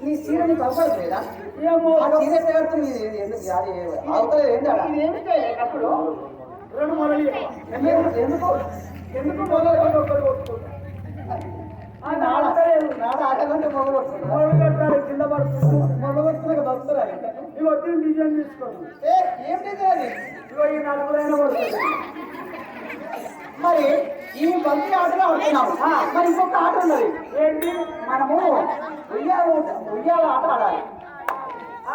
నీ చీర నీకు అవసరం లేదా? ఏమో ఆ చీర ఎట్లా కడుతుంది? అవతల ఏంటాడా? అప్పుడు 2 మొదలు ఎందుకు ఎందుకు మొదలు నాడ ఆటలంటే మొదలు కట్టాలి కింద పడుతుంది మొదలు కొట్టుకున్నాక బతుకురా. ఇవి వచ్చి డిజైన్ తీసుకోండి. ఏం డిజైన్? ఇగో ఈ 4 పడుతుంది. మరి ఈ బంతి ఆటలో ఆడుతున్నాము. మరి ఇంకొక ఆట ఉన్నది ఏంటి? మనము ఉయ్యాల ఆట ఆడాలి.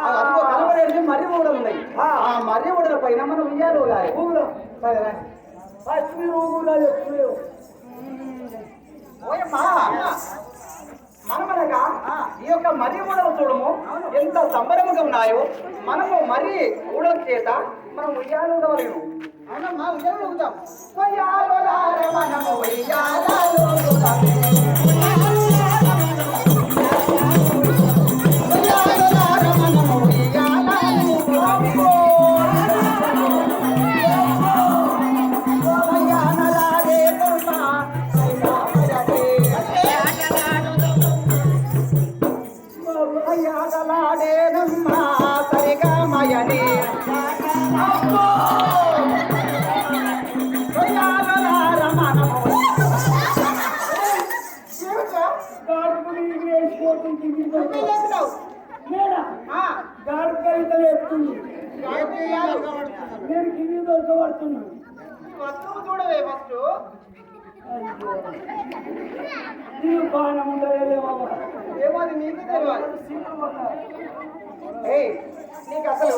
అదిగో కనబడేది మర్రి ఊడలు ఉన్నాయి. ఆ మర్రి ఊడల పైన మనం ఉయ్యాలు ఊగాలి. సరేనా? ఫస్ట్ మీరు ఊగులా చెప్తలేవు. ఓయమ్మా, మనమనగా ఈ యొక్క మర్రి ఊడలు చూడము ఎంత సంబరముగా ఉన్నాయో. మనము మర్రి ఊడల చేత మనం ఉయ్యాలు ఊడవలేము. అవునమ్మా, ఉయ్యాలు ఊగుతాం. మనము ఉయ్యాలు ఊగుతాం. గాడి కవితలు ఎత్తుంది. నేను కింది దొరకబడుతున్నాను. చూడవే ఫస్ట్ నీవు బాణం ఉండలేదేమో. ఏమో అది నీకు తెలియాలి. నీకు అసలు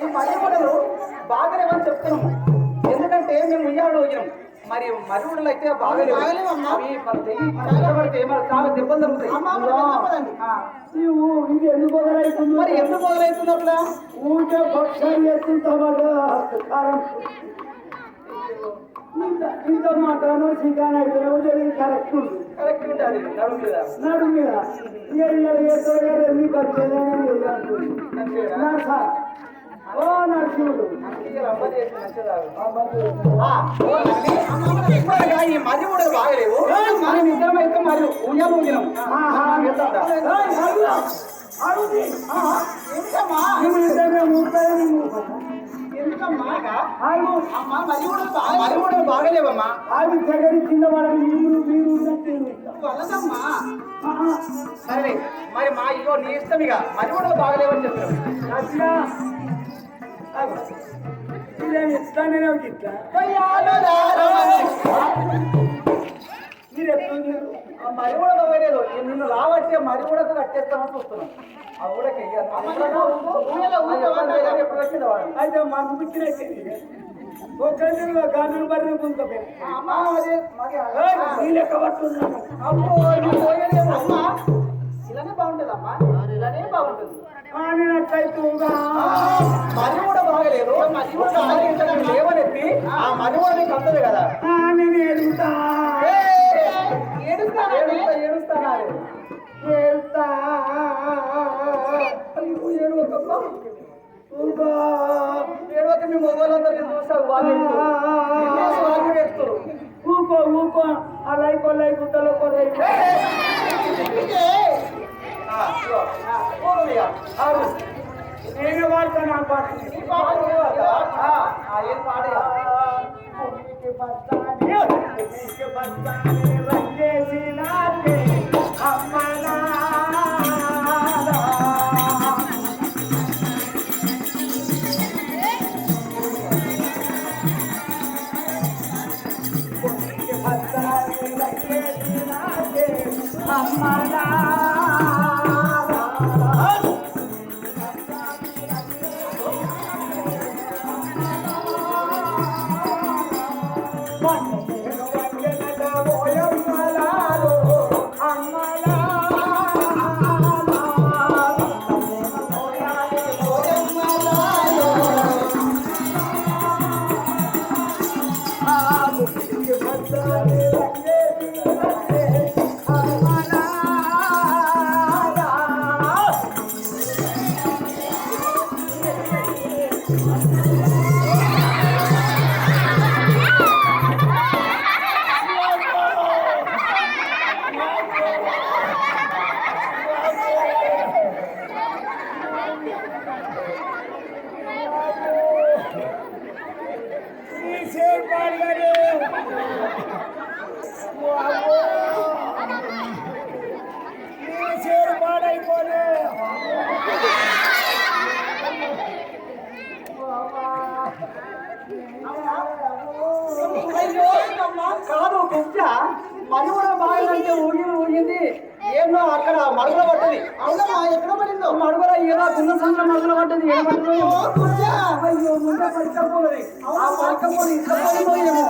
ఈ మర్రి ఊడలు బాగలేవని చెప్తున్నాము. ఎందుకంటే మేము ఉయ్యాడు ఊగినాం. మరి మర్రి ఊడలు అయితే బాగలేవు. చాలా దెబ్బలు జరుగుతాయి. ఇది ఎందుకు మొదలవుతుంది? మరి ఎందుకు మొదలవుతుంది అట్లా? ఊరికే పక్షాలు ఎత్తుంటామట. ఇంత మాటను చికెన్ అయితే కరెక్ట్ కరెక్ట్ ఉంటుంది. నడు మీద ఎందుకు వచ్చేదని సార్. ఓ నరసింహుడు ఈ మర్రి ఊడలు బాగలేవు. మనం ఇద్దరం అయితే మరి ఉయ్యాలు ఊగినాం. బాగలేవమ్మా. అవి దగ్గర కింద పడని మీరు వల్లదమ్మా. సరే మరి మా ఇగో నీ ఇష్టం. ఇక మరి కూడా బాగలేవని చెప్పారు. ఇస్తానే మీరు ఎప్పుడు మరి కూడా బాగలేదు. నిన్ను రావట్టే మరి కూడా కట్టేస్తామని చూస్తున్నాం. ఆ ఊడకి ఎప్పుడు వచ్చింది వాడు అయితే మనకు పిచ్చినట్టే గాజులు బర్రె గుంతపోయి లెక్క పట్టున్నాను. ఇలానే బాగుంటుందమ్మా. ఇలానే బాగుంటుంది. మరి కూడా బాగలేదు. మరి కూడా లేవనెత్తి ఆ మరి కూడా నీకు అందదు కదా. నేను ఏడుస్తా ఏడుస్తానా? ఏడుస్తా ఏడవక మీ మొబైల్ చూసావు. వాళ్ళు ఊకో ఊకో అలై కొల్లై గుట్టలో కొల్లై నేను వాడతా. నా పాట ఏం పాడే Boy, అయిపోలే అయ్యో కాదు కుక్క మరి కూడా బాగాలంటే ఊగింది ఏమో అక్కడ మడుగుల పడ్డది. అవునమ్మా ఎక్కడ పడిందో మడుగుల ఏదో చిన్న సంఘం మడుగుల పడ్డది. అయ్యో ముందే పడికపోలేదు. ఆ పడకపోయి ఇష్టపడిపోయేమో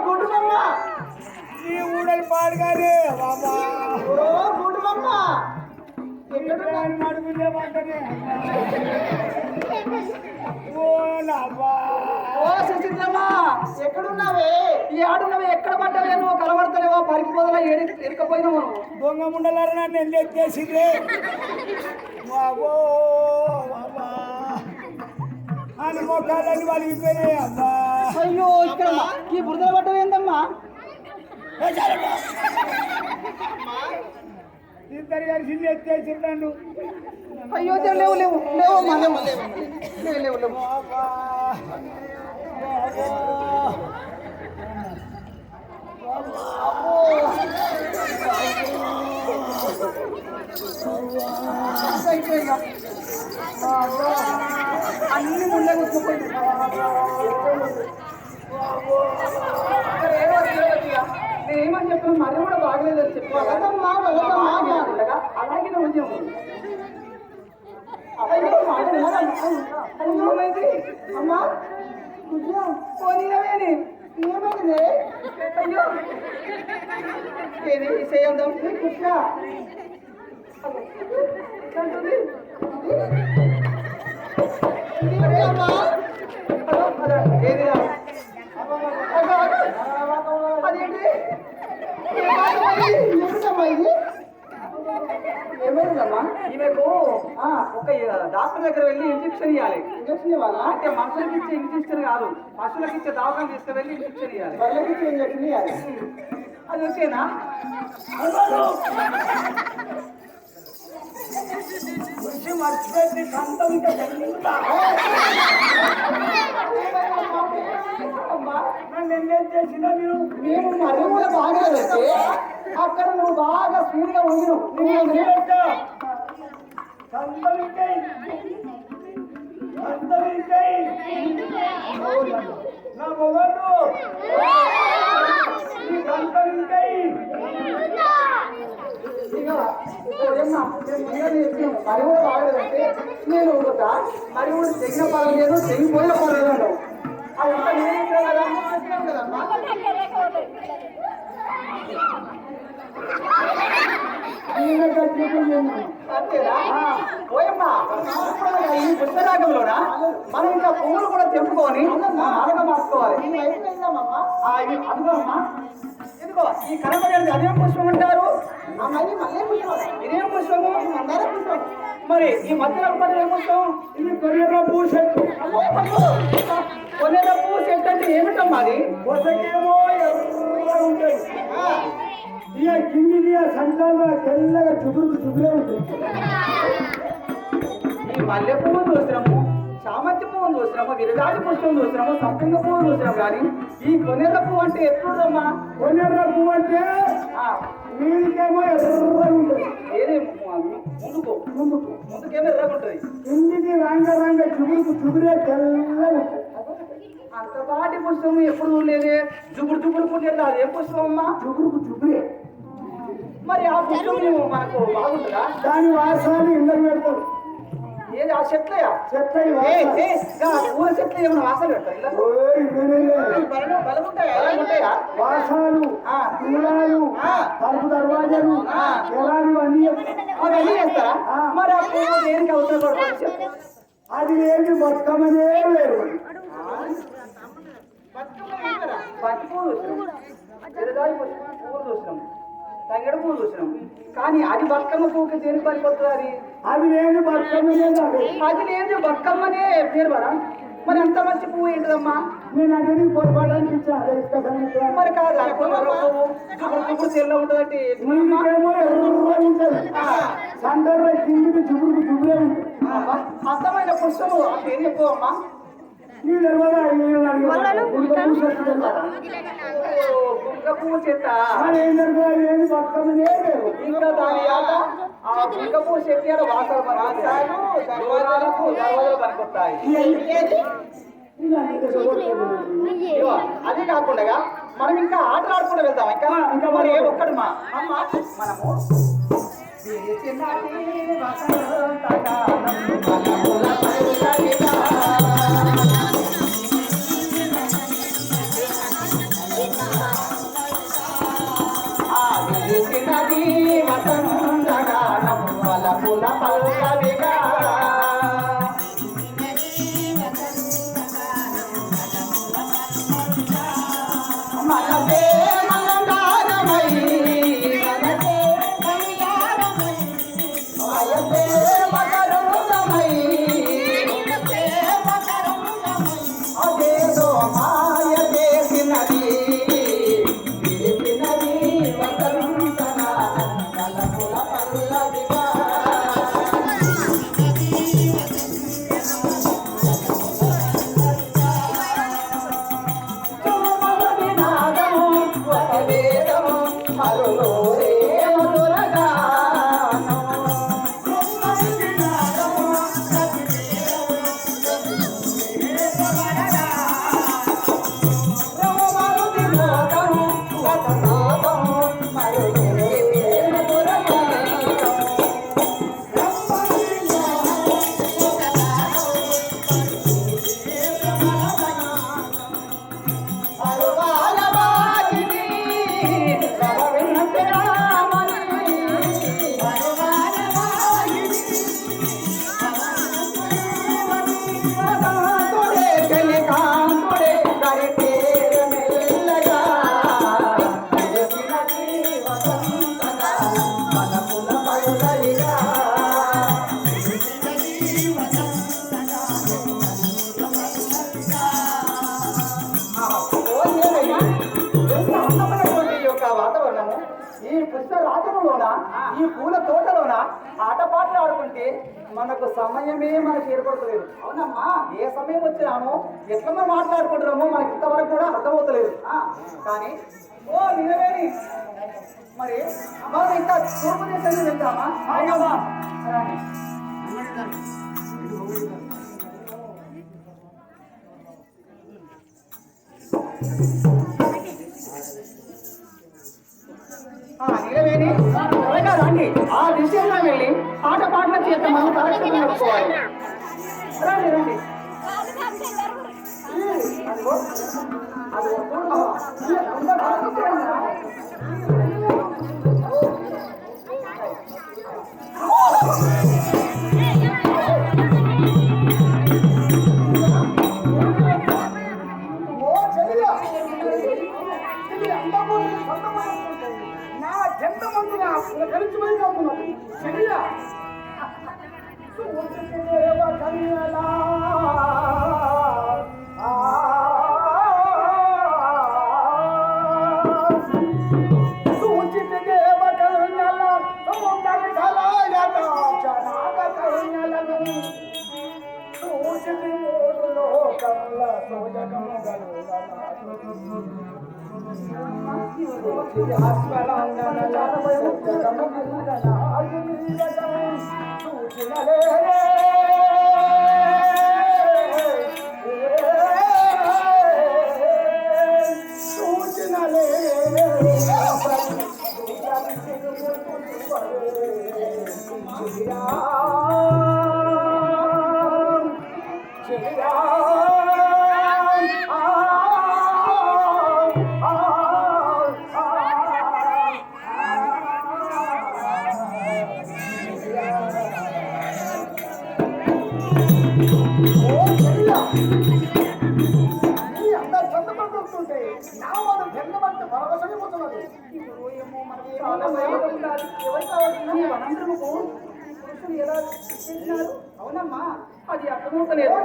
గుడ్డుమమ్మ ఈ ఊడలు పాడుగానే బాబా ఓ గుడ్డుమమ్మ మడుగులేమంటనే ఓ నాబా ఓ సుశీలమ్మ ఎక్కడున్నావే? ఈ ఆడున్నవే ఎక్కడ పడ్డావే? నువ్వు కలబడతలేవో పరికి పోదలా ఎరికపోయినావు. దొంగ ముండలారా నన్ను ఎత్తేసిందే బాబో బాబా అని మొక్కలని వలిగిపోయినాయి అబ్బా అయ్యో ఇక్కడ ఈ బురదలు పడ్డవి ఏందమ్మా? ఇద్దరు కలిసి ఎత్తేసి నన్ను అయ్యో లేవు లేవు లేవు లేవు లేవు లేవు లేవు బాబా అన్ని ముందే కూర్చోపోయింది. నేనేమని చెప్పిన మరి కూడా బాగలేదని చెప్పు. అలాగే ఉద్యమం అమ్మా పోనీవేని ఏమైంది? అయ్యో ఏది చేద్దాం కృష్ణ ఏమైందమ్మా? ఈమెకు ఒక డాక్టర్ దగ్గర వెళ్ళి ఇంజక్షన్ ఇవ్వాలి. ఇంజక్షన్ ఇవ్వాలా? అంటే మనుషులకి ఇచ్చే ఇంజక్షన్ కాదు, పశువులకి ఇచ్చే దవాఖాన తీసుకువెళ్ళి ఇంజక్షన్ ఇవ్వాలి. వాళ్ళకి ఇచ్చే ఇంజక్షన్ ఇవ్వాలి. అది వచ్చేనా? మర్చిపోయింది సంతం ఇంకా నన్ను ఎంగేజ్ చేసినా మీరు మేము మరి కూడా బాగలేదంటే అక్కడ నువ్వు బాగా స్పీడ్గా ఉండిను. నా మొగలు మరి కూడా బాగలేదంటే నేను మరి కూడా తెగిన పర్వాలేదు తెగిపోయిన పర్వాలేదు. అదంతా నేనేం కదమ్మా. అంతేనా? పోయమ్మా ఈ పుష్పరాగంలోనా మనం ఇంకా పువ్వులు కూడా తెంపుకొని మాలగా మార్చుకోవాలి. అదిగోమ్మా ఇదిగో ఈ కనపడేది అదేం పుష్పం అంటారు? ఇదేం పుష్పము? మరి ఈ మధ్యలో పడే పుష్పం ఇది కొరియర పూ చెట్టు కొనేర పువ్వు చెట్టు అంటే ఏమిటమ్మా అది? కొసకేమో ఎర్రగా ఉంటాయి ఇక కింది సంతాల్లో తెల్లగా చుబురే ఉంటాయి. ఈ మల్లె పువ్వు చూసినాము, చామంతి పువ్వు చూసినాము, విరగాది పుష్పం చూసినాము, సంపంగ పువ్వు చూసినాము. కానీ ఈ కొనేర పువ్వు అంటే ఎప్పుడమ్మా? కొరియర పువ్వు అంటే వీడికేమో ఎర్రగా ఉంటుంది. ఏదే ముందుకేమో ఎర్రగా ఉంటుంది, కిందికి రంగ చుబురే తెల్లగా ఉంటాయి. అంతపాటి పుష్పం ఎప్పుడు లేదే. జుబుడు పుట్టేది అది ఏం పుష్పం అమ్మా? చుబురే. మరి ఆ పుష్పం మనకు బాగుంటుందా? దాని వాసాలు ఇళ్ళకి పెడతారు. ఏది ఆ చెట్లయా? చెట్ల పూల చెట్లు ఏమైనా వాసన పెడతారు? బలముంటాయా? వాసాలు దూరాలు తలుపు దర్వాజాలు ఎలాంటివి అవన్నీ చేస్తారా? మరి ఆ పువ్వు దేనికి అవసరం పడుతుంది? అది ఏంటి బతుకమ్మనే వేరు. పత్తి పువ్వు చూసినాం, ఎరగాలి పువ్వులు చూసినాం, తంగడి పువ్వు చూసినాం. కానీ అది బతుకమ్మ పువ్వుకి దేనికి పనిపోతుంది? అది నేను బతుకమ్మనే కాదు. అది లేదు బతుకమ్మనే పేరు పడా. మరి అంత మంచి పువ్వు ఏంటిదమ్మా? నేను అంటే పొరపాటు అనిపించాను. మరి కాదు పువ్వు తెల్ల ఉంటుందంటే నీకేమో ఎర్రగా ఉంటుంది. సందర్భ కిందికి చుబురే ఉంటుంది. అందమైన పుష్పము ఆ పేరు చెప్పుకోమ్మా. నీ తెలియదా? పువ్వు చెత్త ఏం జరుగుతుంది? ఏంటి పట్టుకునే లేవు. ఇంకా దాని ఆట ఆ బింకపు శక్తి ఆడ వాసన పనికొస్తాయి, దర్వాజాలు పనికొస్తాయి. ఇలా నీకు చూడలేదు. ఇదిగో, అదే కాకుండా మనం ఇంకా ఆటలు ఆడుకుంటూ వెళ్దాం. ఇంకా మరి ఏ ఒక్కడు మా అమ్మ మనము విరిచినది వసంతకాలం మనముల పల్లవిగా. విరిచినది వసంతకాలం వలపుల పల్లవిగా. మనసే మందారమై వయసే మకరందమై అదేదో మాయ చేసినది విరిసినది వసంతకాలం వలపుల పల్లవిగా. వాతావరణము ఈ పుష్ప రాజ్యంలోన ఈ పూల తోటలోన ఆటపాటలు ఆడుకుంటే మనకు సమయమే మనకు ఏర్పడతలేదు. అవునమ్మా, ఏ సమయం వచ్చినామో ఎట్లా మనం మాట్లాడుకుంటున్నామో మనకి ఇంతవరకు కూడా అర్థమవుతలేదు. కానీ ఓ నిజమేని మరి మనం ఇంకా తూర్పు దేశానికి వెళ్తామా? అవునమ్మా రాని. నిలవేని త్వరగా రండి. ఆ దిశలో వెళ్ళి ఆట పాటల చేత మనం కలెక్షన్ నడుపుకోవాలి. రండి రండి. అదిగో, అదిగో, అవునమ్మా, అది అర్థమవుతలేదు.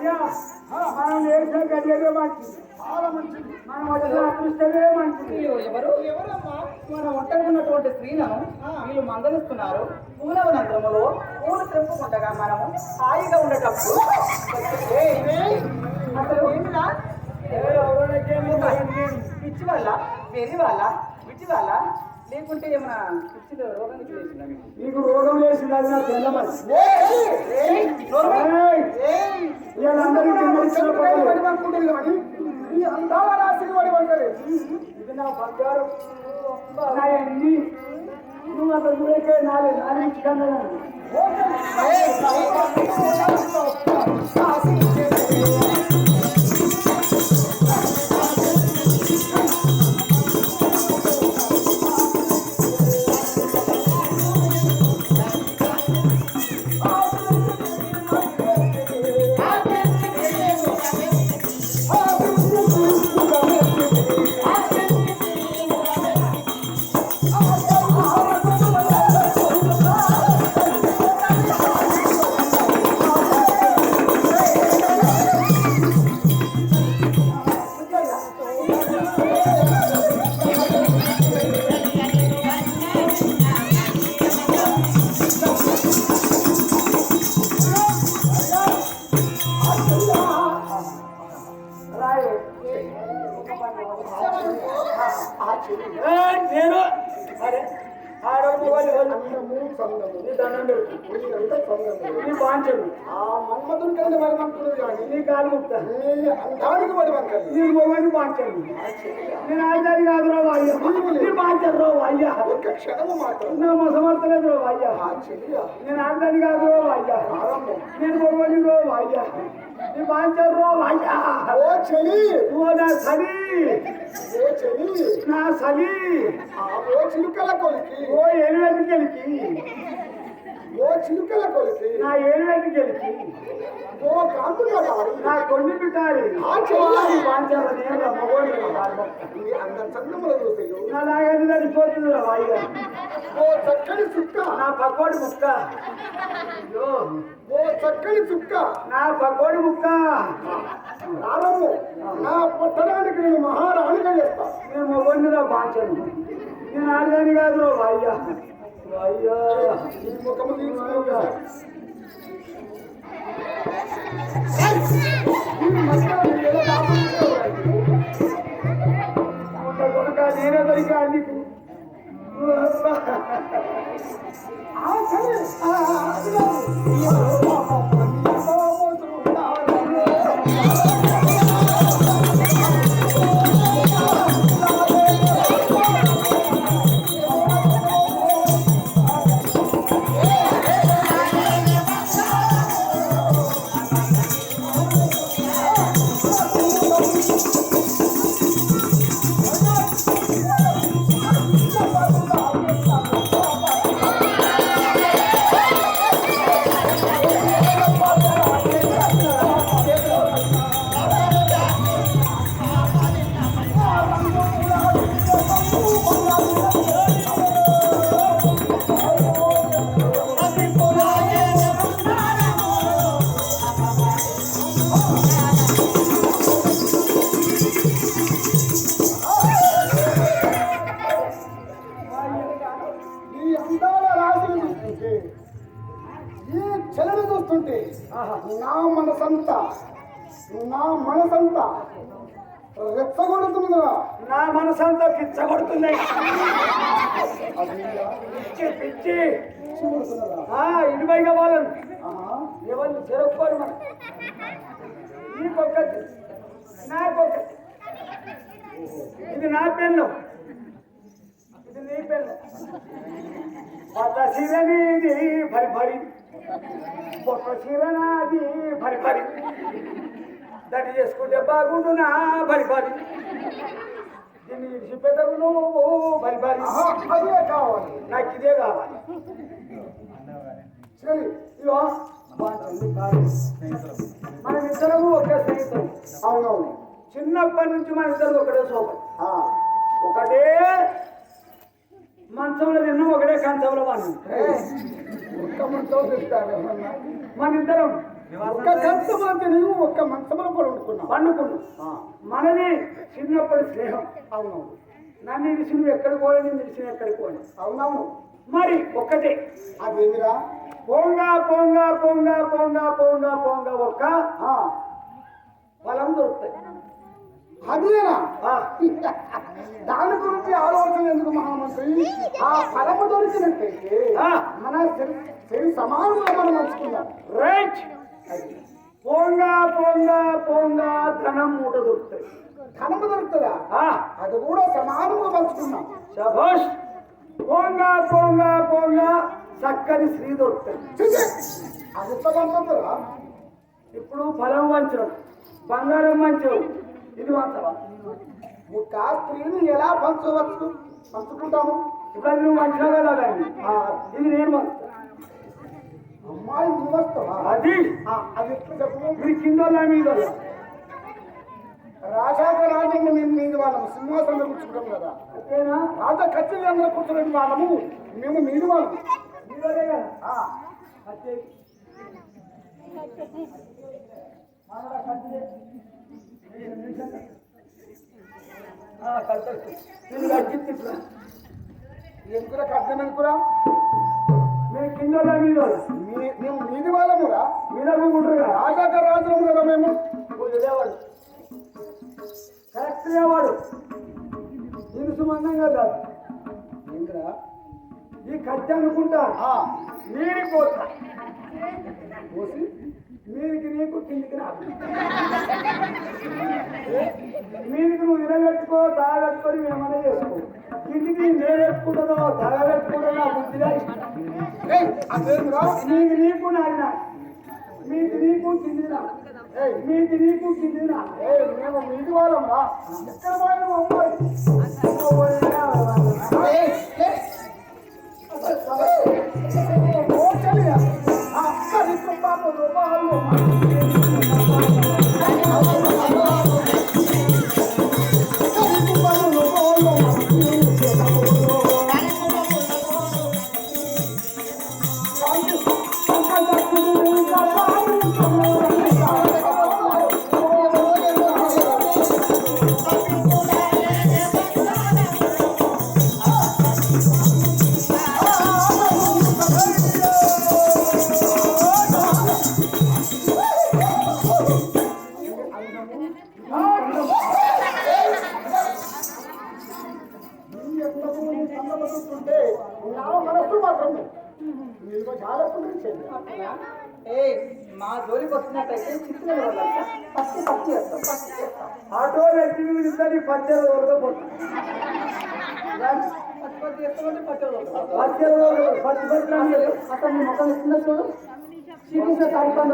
అయ్యా మనం చేసిన గడియే మంచిది, చాలా మంచిది. మనం వచ్చిన అదృష్టమే మంచిది. ఎవరమ్మా? మన ఒంటరి ఉన్నటువంటి స్త్రీలను వీళ్ళు మందలిస్తున్నారు. పూలవనంతరములో పూలు తెంపుకుంటగా మనము హాయిగా ఉండేటప్పుడు అసలు ఏమిరా పిచ్చి వల్ల వెర్రి వాళ్ళ విటి వాళ్ళ లేకుంటే ఏమైనా పిచ్చిలో రోగానికి లేచిందా మీకు? నీకు రోగం లేచింది అది నా తెల్లమని వీళ్ళందరికీ ఈ అందాల రాశిని వాడి వంటది. ఇది నా బంగారం నా ఎన్ని నువ్వు అక్కడ చూడకే నాలుగు ఇచ్చుకన్నా నేను అరే నీ బాంచడు ఆ మన్మధుడి కంటే వాడి వంకుడు కానీ నీ కాలు ముక్త అందానికి వాడి వంకది. నీ మొగని బాంచడు నేను ఆచారి కాదు రావు అయ్యా నీ బాంచరు రావు అయ్యా ఒక్క క్షణము మాత్రం నా మొసమర్తలేదు రావు అయ్యా ఆ చెయ్య నేను ఆచారి కాదు రావు అయ్యా ఆరంభం. నేను మొగని రావు అయ్యా నీ బాంచరు రావు అయ్యా ఓ చెలి, నువ్వు నా సలి ఓ చెలి, నా సలి ఆ ఓ చిలుకల కొలికి, ఓ ఏనుగెత్తి గెలికి ఓ చిలుకల కొలికి, నా ఏనుగెత్తి గెలికి ఓ కాంతుల వారి, నా కొన్ని బిడ్డాలి ఆ చెయ్య బాంచరు నేను మొగోని ఈ అంద చందముల చూసేయు. నా నాగేది చనిపోతుంది రావు అయ్యా ఓ చక్కని చుక్క, నా పక్కోడి ముక్క అయ్యో ఓ చక్కని చుక్క, నా పక్కోడి ముక్క ఆరంభం. నా పట్టణానికి నేను మహారాణిగా చేస్తా. నేను మొగొండిరా బాంచను నేను ఆడదాని కాదు రావు అయ్యా అయ్యా ఈ ముఖము తీసుకుని కొడుక నేనే దొరికా నీకు ఈ అందాల రాశిని చూస్తుంటే, ఈ చెలను చూస్తుంటే నా మనసంతా రెచ్చగొడుతుందిరా. నా మనసంతా పిచ్చగొడుతున్నాయి పిచ్చి ఇటుపైగా వాళ్ళను ఎవరిని చెరుక్కోరు మనం నీకొక్కటి నాకొక్కటి ఇది నా పెన్ను ఇది నీ పెన్ను కొత్త చీరనిది భరి భరి కొత్త చీరనాది భరి భరి దాన్ని చేసుకుంటే బాగుండునా భరి భరి దీన్ని విడిచిపెట్టకు నువ్వు భరి భరి అదే కావాలి. నాకు ఇదే కావాలి సరే ఇదిగో మన ఇద్దరము ఒకే స్నేహితులు అవునవును. చిన్నప్పటి నుంచి మన ఇద్దరు ఒకటే సోపం ఆ, ఒకటే మంచంలో తిన్నాం ఒకటే కంచంలో వాడినాం ఒక్క మంచం తెస్తారు ఏమన్నా? మన ఇద్దరం ఒక్క కంచమంటే నువ్వు ఒక్క మంచముల పండుకున్నావు. మనది చిన్నప్పటి స్నేహం. అవునవును. నన్ను నిలిచి నువ్వు ఎక్కడికి పోయి నిలిచిన ఎక్కడికి పోయి. అవునవును. మరి ఒక్కటే అదేమిరా, పోంగా పోంగా పోంగా పోంగా పోంగా పోంగా ఒక్క ఫలం దొరుకుతాయి. అదేనా? దాని గురించి ఆలోచన ఎందుకు మహామంత్రి? ఆ ఫలము దొరికినట్టయితే మన శరి సమానంగా మనం మంచుకుందాం. రైట్. పోంగా పోంగా పోంగా ధనం మూట దొరుకుతాయి. ధనము దొరుకుతుందా? అది కూడా సమానంగా పంచుకున్నాం. శభాష్. పోంగా పోంగా పోంగా చక్కని స్త్రీ దొరుకుతాయి. అది పంచుతుందా? ఇప్పుడు ఫలం వంచడం, బంగారం వంచడం, ఇది వంచవా? ఒక స్త్రీని ఎలా పంచుకుంటాము? ఇప్పుడు నువ్వు వంచినా కదా కానీ ఇది నేను వంచుతా. అమ్మాయి నువ్వు వస్తావా? అది ఎట్లా చెప్పు. మీరు కింద మీద రాజాక రాజంలో మేము మీద వాళ్ళము సింహాసనంలో కూర్చుంటాం కదా. అంతేనా? రాజా కచేరీలో కూర్చునే వాళ్ళము మేము మీద వాళ్ళము. మీరే కదా. ఎందుకురా కట్నం ఎందుకురా? మేము కింద మీద మేము మీది వాళ్ళమురా. మీద ఉంటారు రాజాక రాజులము కదా మేము. లేవాడు కరెక్ట్ లేవాడు. నేను సుమందం కదా ఏంద్రా ఈ కత్తి అనుకుంటా నీడి పోతా పోసి మీదికి నీకు కిందికి నాకు మీదికి నువ్వు ఇరగట్టుకో తాగట్టుకొని మేమనే చేసుకో. కిందికి నేను పెట్టుకుంటానో తాగట్టుకుంటానో నా బుద్ధిగా నీకు నీకు నాయన మీది నీకు కింది నా మీది నీకు కింది నా మేము మీది వాళ్ళం రా. ఎక్కడ పోయిన మా జోలికి వస్తున్నట్టయితే చిత్తుల పచ్చి ఆటో వ్యక్తి ఇద్దరి పచ్చడి వరకపోతుంది. అతను ముఖం ఇస్తున్నా చూడు. చూపించే కార్యక్రమం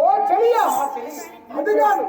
ఓ చెయ్యా అది కాదు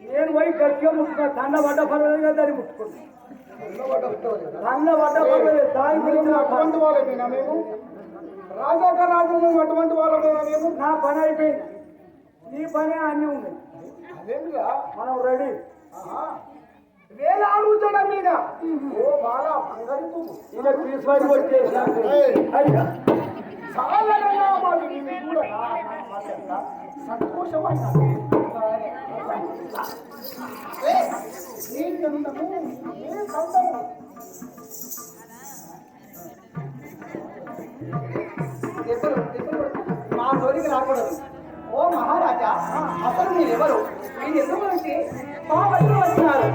నేను పోయి గట్టిగా ముట్టుకున్నా. దండ పడ్డ పర్వాలేదు దాన్ని ముట్టుకున్నాను. దండ పడ్డ పర్వాలేదు దాని గురించి అటువంటి వాళ్ళైనా మేము రాజాక రాజు అటువంటి వాళ్ళైనా మేము. నా పని అయిపోయింది, నీ పని అన్నీ ఉంది. అదేమిగా మనం రెడీ. వేలాడు జడ మీద ఓ బాగా బంగారు ఇలా తీసుకొని వచ్చేసా చాలా సంతోషమైన మా జోలికి రాకూడదు. ఓ మహారాజా, అసలు మీరెవరు? మీరు ఎందుకు వచ్చి మా వద్ద వచ్చినారు?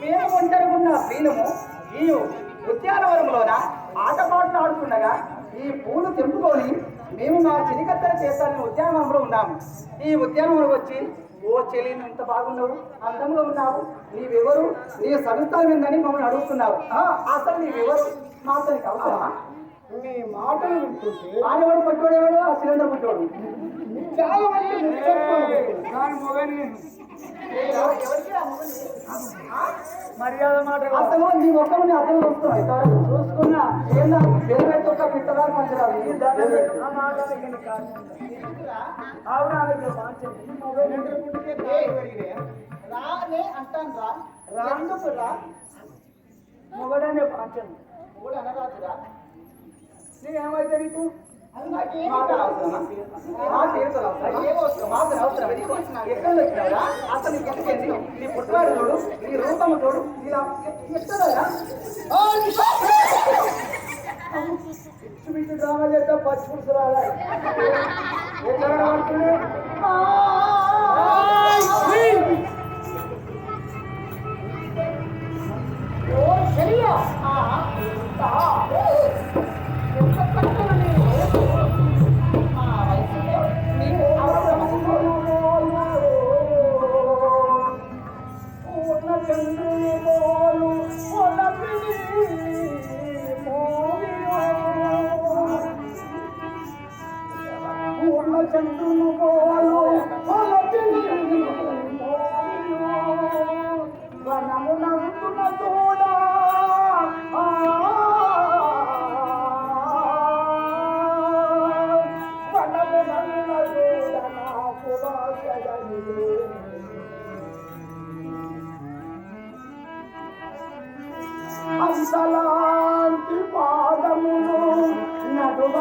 మేము ఒంటరిగున్న స్త్రీలము ఈ ఉద్యానవనంలోన ఆటపాటలు ఆడుతుండగా ఈ పూలు తెంపుకొని మేము మా చిరికత్తెల చేస్తానని ఉద్యానవనంలో ఉన్నాము. ఈ ఉద్యానవనం వచ్చి ఓ చెల్లి ఎంత బాగున్నావు, అందంగా ఉన్నావు, నీవెవరు, నీ సంస్థలం ఏందని మమ్మల్ని అడుగుతున్నారు. అసలు నీవెవరు, మాతో నీకు అవసరమా? మీ మాటలు వింటుంటే ఆడవాడు పట్టుకోడేవాడు, ఆ సిలిండర్ పట్టుకోడు. చాలా మంది దాని మొగని మర్యాద మాట అసలు నీ మొక్కని అర్థం వస్తున్నాయి చూసుకున్నా ఏందా బెల్లి ఒక పిట్టరా పంచరాదు రానే అంటాను రా రాందుకు రా మొగడనే పాంచండి కూడా అనరాదురా. నేనేమైతే నీకు అసలు నీ పుట్టాడు చూడు, నీ రూపము చూడు, ఇలా ఎక్కడరా మీకు డ్రామా చేద్దా పచ్చి పులుసు రాలే ఎక్కడ పడుతుంది చంద్రులు పోలు వనమునందున తోడా వనమునందున తోడ నాకు వాసగనిదే అంతలాంటి పాదములు నడువ